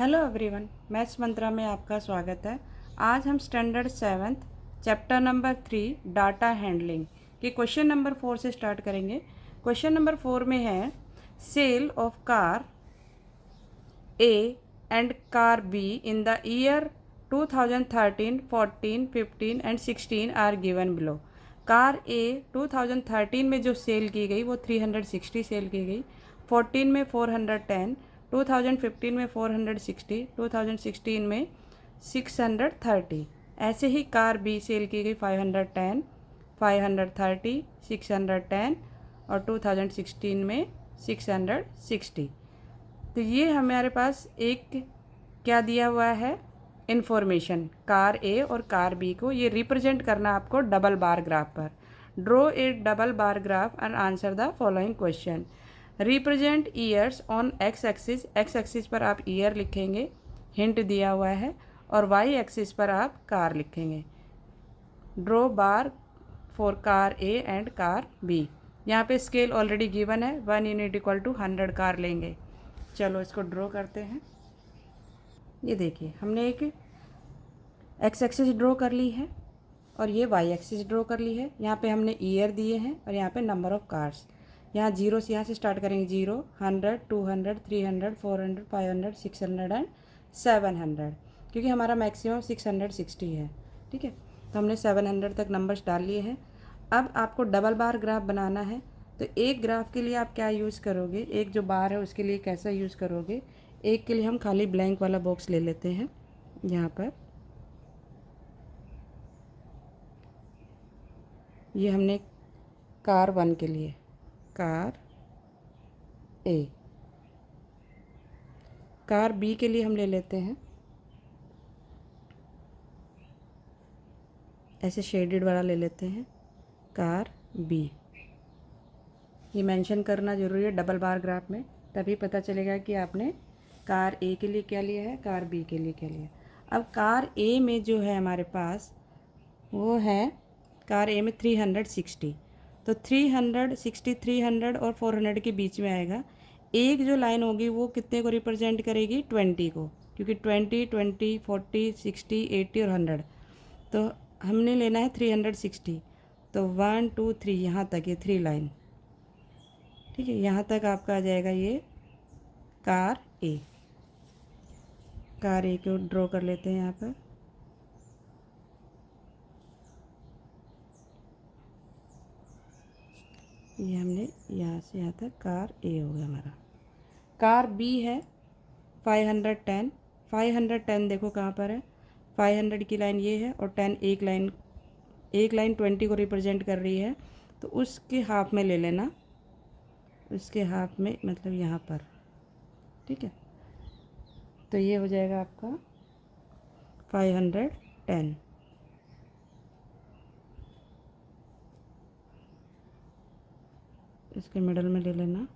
Hello everyone, maths मंत्रा में आपका स्वागत है। आज हम standard 7th chapter number 3 data handling के क्वेश्चन नंबर 4 से स्टार्ट करेंगे। क्वेश्चन नंबर 4 में है sale of car A and car B in the year 2013, 14, 15 and 16 are given below. Car A 2013 में जो सेल की गई वो 360 सेल की गई, 14 में 410, 2015 में 460, 2016 में 630। ऐसे ही कार बी सेल की गई 510, 530, 610 और 2016 में 660। तो ये हमारे पास एक क्या दिया हुआ है इन्फॉर्मेशन, कार ए और कार बी को ये रिप्रेजेंट करना आपको डबल बार ग्राफ पर। Draw a double bar graph and answer the following question. Represent years on x axis, x axis पर आप ईयर लिखेंगे, हिंट दिया हुआ है, और वाई एक्सिस पर आप कार लिखेंगे। Draw bar for car A and car B. यहाँ पे स्केल ऑलरेडी गिवन है, 1 यूनिट इक्वल टू 100 कार लेंगे। चलो इसको ड्रॉ करते हैं। ये देखिए हमने एक एक्स एक्सिस ड्रॉ कर ली है और ये वाई एक्सिस ड्रॉ कर ली है। यहाँ पे हमने ईयर दिए हैं और यहाँ पे नंबर ऑफ़ कार्स। यहाँ जीरो से यहाँ से स्टार्ट करेंगे, 0, 100, 200, 300, 400, 500, 600 एंड 700, क्योंकि हमारा मैक्सिमम 660 है। ठीक है, तो हमने 700 तक नंबर्स डाल लिए हैं। अब आपको डबल बार ग्राफ बनाना है, तो एक ग्राफ के लिए आप क्या यूज़ करोगे, एक जो बार है उसके लिए कैसा यूज़ करोगे। एक के लिए हम खाली ब्लैंक वाला बॉक्स ले लेते हैं। यहाँ पर ये हमने कार 1 के लिए, कार ए। कार बी के लिए हम ले लेते हैं ऐसे शेडेड वाला ले लेते हैं, कार बी। ये मेंशन करना ज़रूरी है डबल बार ग्राफ में, तभी पता चलेगा कि आपने कार ए के लिए क्या लिया है, कार बी के लिए क्या लिया है। अब कार ए में जो है हमारे पास वो है, कार ए में 360, तो 360, 300 और 400 के बीच में आएगा। एक जो लाइन होगी वो कितने को रिप्रेजेंट करेगी, 20 को, क्योंकि 20, 20, 40, 60, 80 और 100। तो हमने लेना है 360, तो 1, 2, 3 यहाँ तक, ये 3 लाइन। ठीक है, यहाँ तक आपका आ जाएगा ये कार ए। कार ए को ड्रॉ कर लेते हैं यहाँ पर। ये हमने यहाँ से यहाँ तक कार ए हो गया हमारा। कार बी है 510, 510 देखो कहाँ पर है, 500 की लाइन ये है और 10 एक लाइन, एक लाइन 20 को रिप्रेजेंट कर रही है, तो उसके हाफ में ले लेना, उसके हाफ में मतलब यहाँ पर। ठीक है, तो ये हो जाएगा आपका 510। इसके मिडल में ले लेना,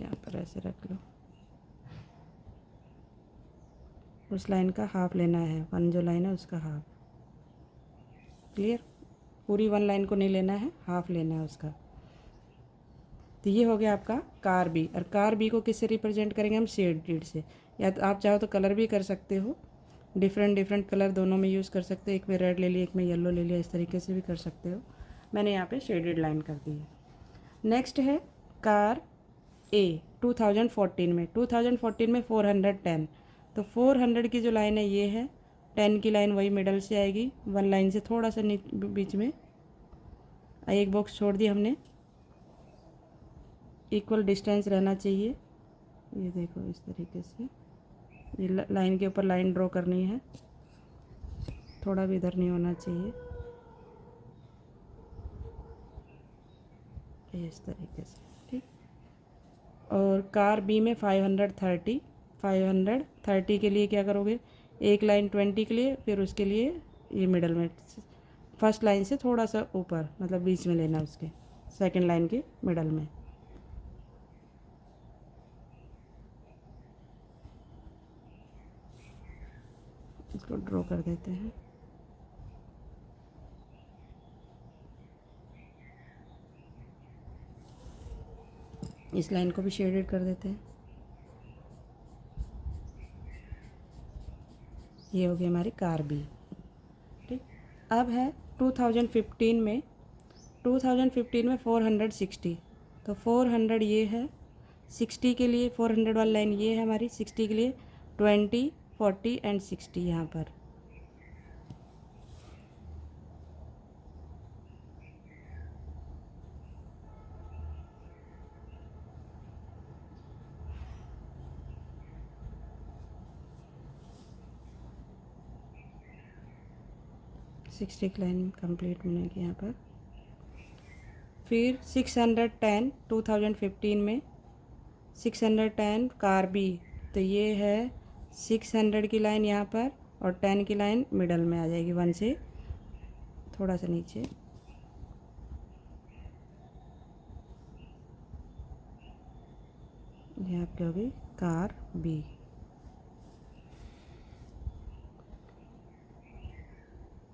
यहाँ पर ऐसे रख लो। उस लाइन का हाफ लेना है, 1 जो लाइन है उसका हाफ। क्लियर, पूरी 1 लाइन को नहीं लेना है, हाफ लेना है उसका। तो ये हो गया आपका कार बी। और कार बी को किससे रिप्रेजेंट करेंगे हम, शेडेड से, या तो आप चाहो तो कलर भी कर सकते हो, डिफरेंट डिफरेंट कलर दोनों में यूज़ कर सकते हो। एक में रेड ले लिया, एक में येलो ले लिया, इस तरीके से भी कर सकते हो। मैंने यहाँ पे शेडेड लाइन कर दी है। नेक्स्ट है कार ए 2014 में, 2014 में 410, तो 400 की जो लाइन है ये है, 10 की लाइन वही मिडल से आएगी, 1 लाइन से थोड़ा सा बीच में एक बॉक्स छोड़ दिया हमने, इक्वल डिस्टेंस रहना चाहिए। ये देखो इस तरीके से ये लाइन के ऊपर लाइन ड्रॉ करनी है, थोड़ा भी इधर नहीं होना चाहिए, इस तरीके से। ठीक, और कार बी में 530, 530 के लिए क्या करोगे, एक लाइन 20 के लिए, फिर उसके लिए ये मिडल में, फर्स्ट लाइन से थोड़ा सा ऊपर, मतलब बीच में लेना उसके, सेकंड लाइन के मिडल में। इसको ड्रॉ कर देते हैं। इस लाइन को भी शेडेड कर देते हैं। ये हो गई हमारी कार बी। ठीक, अब है 2015 में 460, तो 400 ये है, 60 के लिए 400 वाली लाइन ये है हमारी, 60 के लिए 20, 40 एंड 60 यहाँ पर। सिक्सटी की लाइन कंप्लीट होने की यहाँ पर। फिर 610 2015 में 610 कार बी, तो ये है 600 की लाइन यहाँ पर और 10 की लाइन मिडल में आ जाएगी, 1 से थोड़ा सा नीचे। ये आपकी होगी कार बी।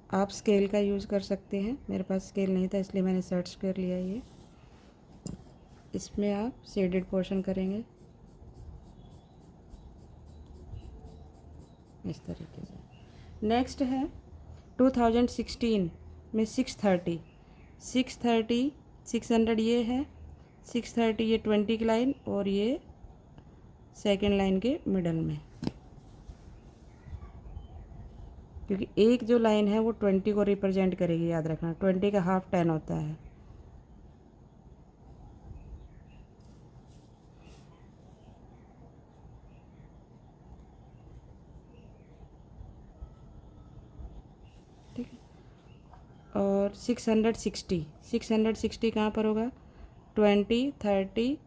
आप स्केल का यूज़ कर सकते हैं, मेरे पास स्केल नहीं था इसलिए मैंने सर्च कर लिया। ये इसमें आप शेडेड पोर्शन करेंगे इस तरीके से। नेक्स्ट है 2016 में 630 600 ये है, 630 ये 20 की लाइन और ये सेकेंड लाइन के मिडल में, क्योंकि एक जो लाइन है वो 20 को रिप्रेजेंट करेगी, याद रखना 20 का हाफ 10 होता है। ठीक है, और 660 कहाँ पर होगा, 20, 30,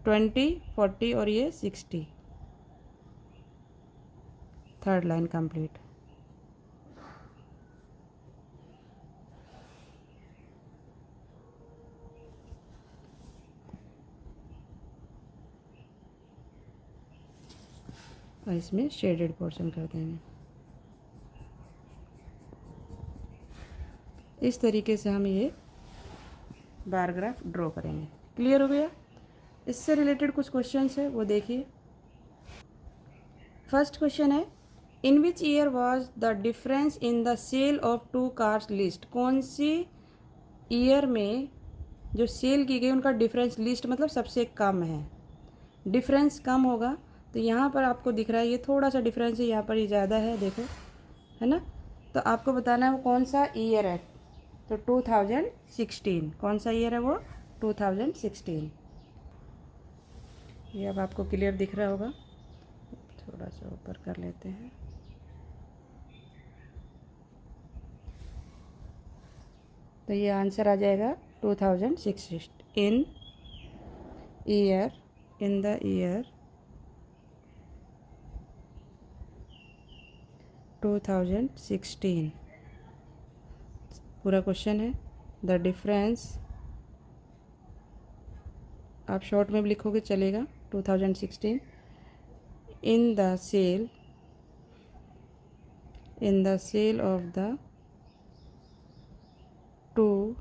20, 40 और ये 60, थर्ड लाइन कंप्लीट। और इसमें शेडेड पोर्शन कर देंगे। इस तरीके से हम ये बार ग्राफ ड्रॉ करेंगे। क्लियर हो गया? इससे रिलेटेड कुछ क्वेश्चंस है वो देखिए। फर्स्ट क्वेश्चन है, in which year was the difference in the sale of 2 cars list. कौन सी ईयर में जो सेल की गई उनका डिफरेंस, लिस्ट मतलब सबसे कम है, डिफरेंस कम होगा। तो यहाँ पर आपको दिख रहा है ये थोड़ा सा डिफरेंस है, यहाँ पर ये ज़्यादा है, देखो है ना। तो आपको बताना है वो कौन सा ईयर है। तो 2016, कौन सा ईयर है वो, 2016। ये अब आपको क्लियर दिख रहा होगा, थोड़ा सा ऊपर कर लेते हैं। तो ये आंसर आ जाएगा 2016 इन द ईयर 2016। पूरा क्वेश्चन है, द डिफरेंस, आप शॉर्ट में भी लिखोगे चलेगा, 2016 in the sale of the 2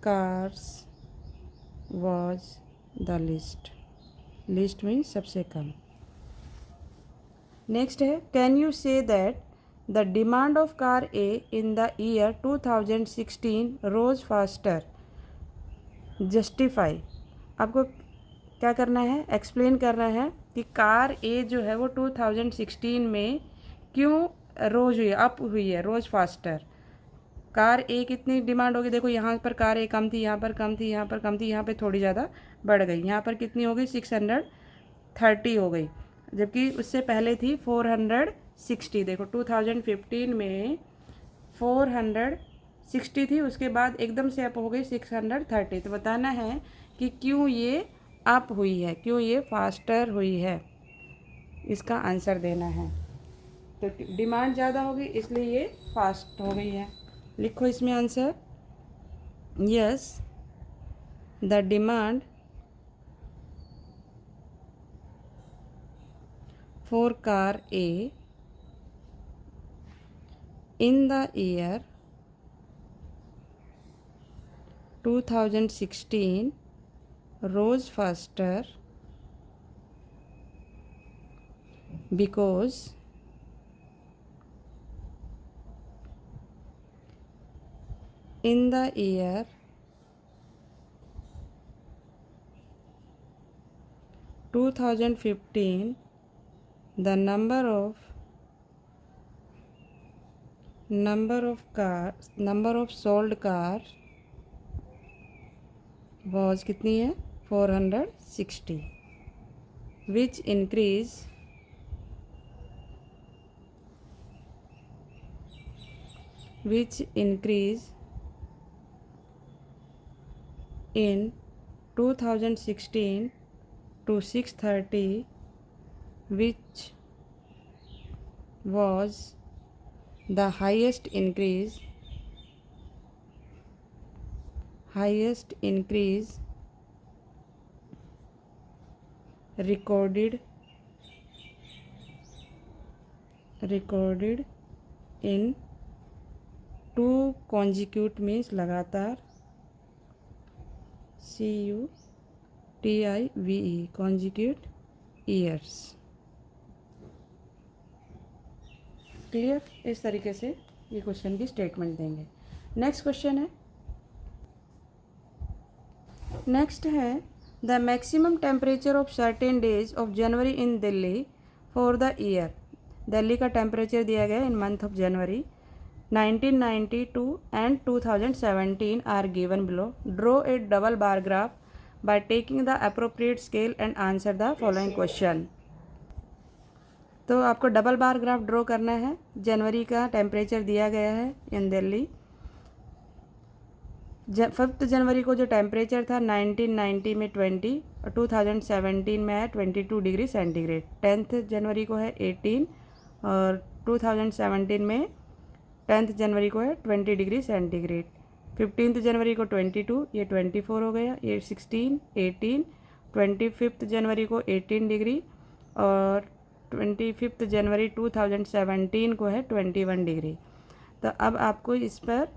cars was the least means सबसे कम। नेक्स्ट है, can you say that the demand of car A in the year 2016 rose faster, justify. आपको क्या करना है, एक्सप्लेन करना है कि कार ए जो है वो 2016 में क्यों रोज हुई, अप हुई है, रोज फास्टर। कार ए कितनी डिमांड होगी, देखो यहाँ पर कार ए कम थी, यहाँ पर कम थी, यहाँ पर कम थी, यहाँ पे थोड़ी ज़्यादा बढ़ गई, यहाँ पर कितनी हो गई 630 हो गई, जबकि उससे पहले थी 460। देखो 2015 में 460 थी, उसके बाद एकदम से अप हो गई 630। तो बताना है कि क्यों ये अप हुई है, क्यों ये फास्टर हुई है, इसका आंसर देना है। तो डिमांड ज़्यादा होगी इसलिए ये फास्ट हो गई है। लिखो इसमें answer, yes the demand for car A in the year 2016 rose faster because in the year 2015 the number of sold cars was कितनी है 460 which increase in 2016 to 630 which was the highest increase recorded in 2 consecutive means लगातार CUTIVE consecutive years। Clear? इस तरीके से ये question की statement देंगे। Next question है, the maximum temperature of certain days of January in Delhi for the year. Delhi का temperature दिया गया in month of January 1992 and 2017 are given below. Draw a double bar graph by taking the appropriate scale and answer the following question. तो आपको double bar graph draw करना है। जनवरी का temperature दिया गया है इन दिल्ली। 5 जनवरी को जो टेम्परेचर था 1990 में 20 और 2017 में है 22 डिग्री सेंटीग्रेड। 10 जनवरी को है 18 और 2017 में 10 जनवरी को है 20 डिग्री सेंटीग्रेड। 15 जनवरी को 22, ये 24 हो गया, ये 16, 18, 25 जनवरी को 18 डिग्री और 25 जनवरी 2017 को है 21 डिग्री। तो अब आपको इस पर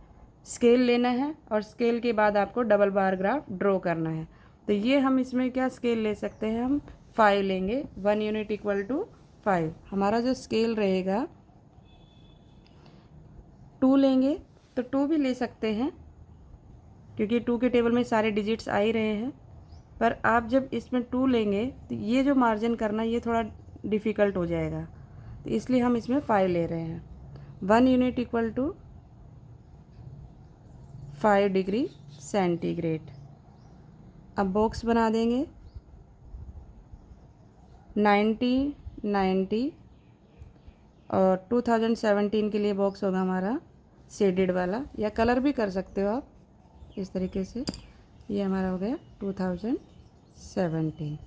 स्केल लेना है और स्केल के बाद आपको डबल बार ग्राफ ड्रॉ करना है। तो ये हम इसमें क्या स्केल ले सकते हैं, हम 5 लेंगे। 1 यूनिट इक्वल टू 5। हमारा जो स्केल रहेगा 2 लेंगे तो 2 भी ले सकते हैं क्योंकि 2 के टेबल में सारे डिजिट्स आ ही रहे हैं। पर आप जब इसमें 2 लेंगे तो ये जो मार्जिन करना ये थोड़ा डिफ़िकल्ट हो जाएगा, तो इसलिए हम इसमें 5 ले रहे हैं। 1 unit equal to 5 degree centigrade. अब बॉक्स बना देंगे 90, 90 और 2017 के लिए बॉक्स होगा हमारा शेडेड वाला, या कलर भी कर सकते हो आप इस तरीके से। ये हमारा हो गया 2017।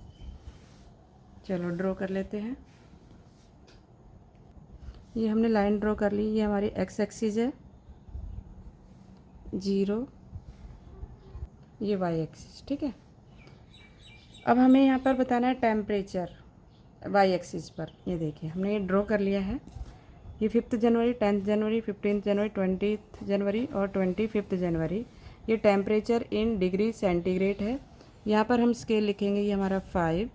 चलो ड्रॉ कर लेते हैं। ये हमने लाइन ड्रॉ कर ली। ये हमारी एक्स एक्सिस है 0, ये वाई एक्सिस, ठीक है। अब हमें यहाँ पर बताना है टेम्परेचर वाई एक्सिस पर। ये देखिए हमने ये ड्रॉ कर लिया है। ये 5 जनवरी, 10 जनवरी, 15 जनवरी, 20 जनवरी और 25 जनवरी। ये टेम्परेचर इन डिग्री सेंटीग्रेड है। यहाँ पर हम स्केल लिखेंगे, ये हमारा 5,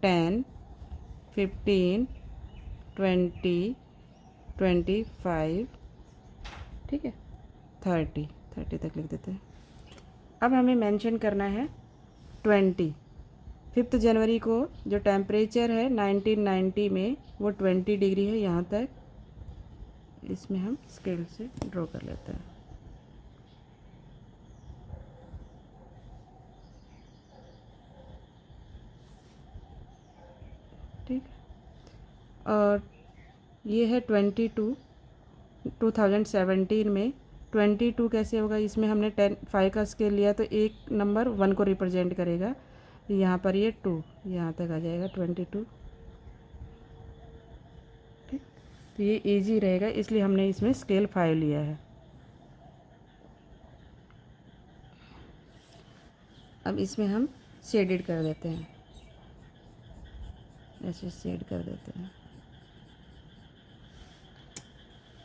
10, 15, 20, 25, ठीक है, 30 तक लिख देते हैं। अब हमें मेंशन करना है 20। 5 जनवरी को जो टेम्परेचर है 1990 में वो 20 डिग्री है। यहाँ तक इसमें हम स्केल से ड्रॉ कर लेते हैं। ठीक, और ये है 22 2017 में। 22 कैसे होगा, इसमें हमने 5 का स्केल लिया तो एक नंबर 1 को रिप्रेजेंट करेगा। यहाँ पर ये 2 यहाँ तक आ जाएगा 22। ठीक, तो ये इजी रहेगा इसलिए हमने इसमें स्केल 5 लिया है। अब इसमें हम शेडेड कर देते हैं, ऐसे शेड कर देते हैं।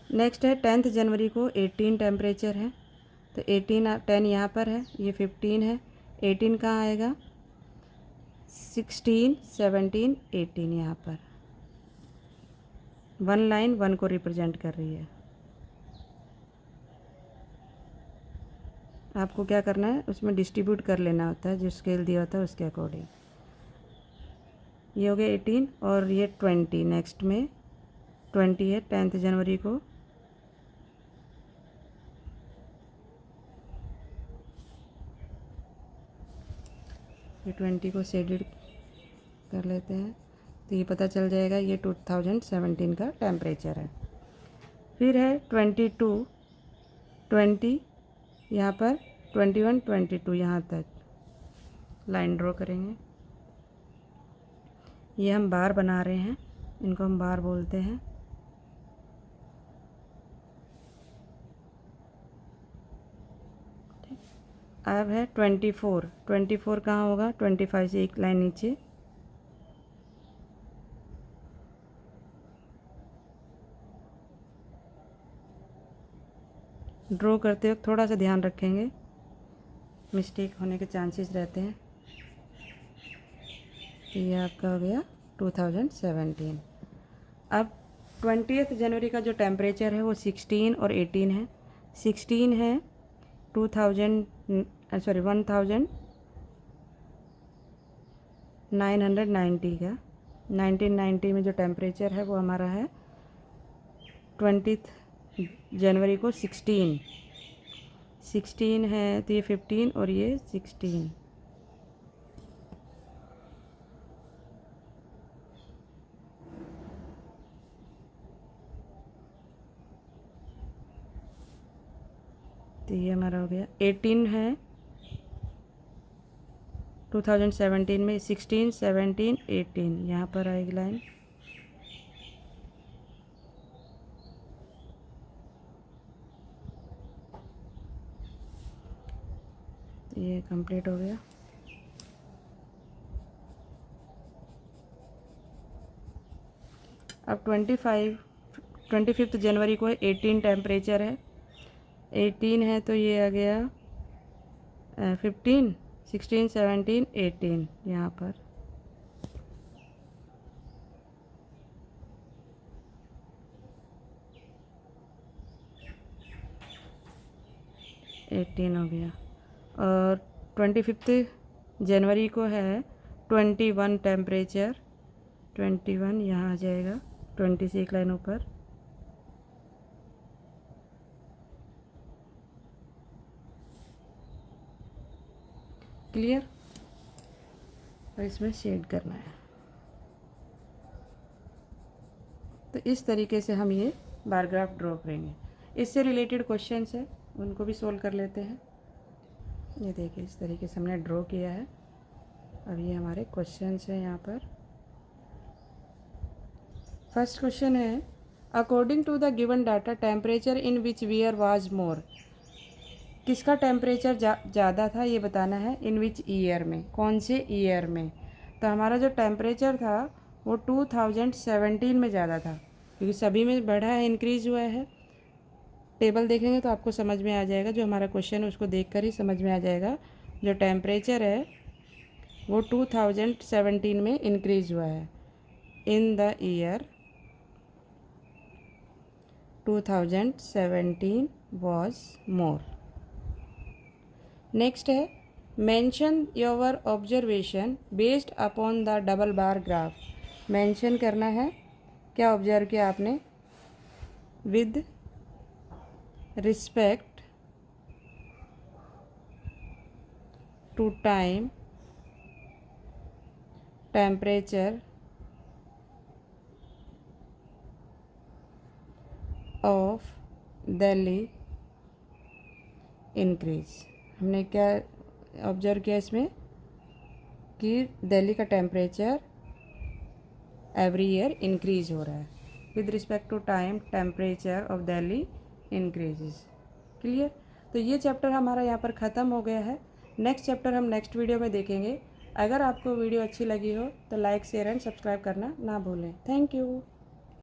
नेक्स्ट है 10 जनवरी को 18 टेम्परेचर है, तो 10 यहाँ पर है, ये 15 है। 18 कहाँ आएगा, 16, 17, 18 यहाँ पर 1 लाइन 1 को रिप्रेजेंट कर रही है। आपको क्या करना है, उसमें डिस्ट्रीब्यूट कर लेना होता है, जो स्केल दिया होता है उसके अकॉर्डिंग। ये हो गया 18 और ये 20। नेक्स्ट में 20 है 10 जनवरी को। ये 20 को शेडेड कर लेते हैं तो ये पता चल जाएगा ये 2017 का टेम्परेचर है। फिर है 22, 20 यहाँ पर 21, 22 यहाँ तक लाइन ड्रॉ करेंगे। ये हम बार बना रहे हैं, इनको हम बार बोलते हैं। अब है 24, 24 कहाँ होगा, 25 से एक लाइन नीचे। ड्रॉ करते वक्त थोड़ा सा ध्यान रखेंगे, मिस्टेक होने के चांसेस रहते हैं। तो ये आपका हो गया 2017। अब 20 जनवरी का जो टेम्परेचर है वो 16 और 18 है। 16 है 1990 का। 1990 में जो टेम्परेचर है वो हमारा है 20 जनवरी को 16 है, तो ये 15 और ये 16। तो ये हमारा हो गया 18 है 2017 में। 16, 17, 18 यहाँ पर आएगी लाइन। तो ये कंप्लीट हो गया। अब 25 जनवरी को 18 टेम्परेचर है। 18 है तो ये आ गया 15, 16, 17, 18 यहाँ पर। हो गया। और 25 जनवरी को है 21 टेम्परेचर। 21 यहाँ आ जाएगा, 20 से एक लाइन ऊपर। क्लियर। और इसमें शेड करना है। तो इस तरीके से हम ये बार ग्राफ ड्रॉ करेंगे। इससे रिलेटेड क्वेश्चंस है, उनको भी सोल्व कर लेते हैं। ये देखिए इस तरीके से हमने ड्रॉ किया है। अब ये हमारे क्वेश्चंस हैं यहाँ पर। फर्स्ट क्वेश्चन है, according to the given data temperature in which year was more. किसका टेम्परेचर ज़्यादा था ये बताना है। इन विच ईयर में, कौन से ईयर में। तो हमारा जो टेम्परेचर था वो 2017 में ज़्यादा था, क्योंकि सभी में बढ़ा है, इंक्रीज़ हुआ है। टेबल देखेंगे तो आपको समझ में आ जाएगा, जो हमारा क्वेश्चन है उसको देखकर ही समझ में आ जाएगा। जो टेम्परेचर है वो 2017 में इंक्रीज़ हुआ है। In the year 2017 was more. Next है, mention your observation based upon the double bar graph. Mention करना है, क्या ऑब्जर्व किया आपने। With respect to time, temperature of Delhi increase. हमने क्या ऑब्जर्व किया इसमें कि दिल्ली का टेम्परेचर एवरी ईयर इंक्रीज हो रहा है। With respect to time, temperature of Delhi increases. Clear. तो ये चैप्टर हमारा यहाँ पर ख़त्म हो गया है। नेक्स्ट चैप्टर हम नेक्स्ट वीडियो में देखेंगे। अगर आपको वीडियो अच्छी लगी हो तो लाइक, शेयर एंड सब्सक्राइब करना ना भूलें। Thank you.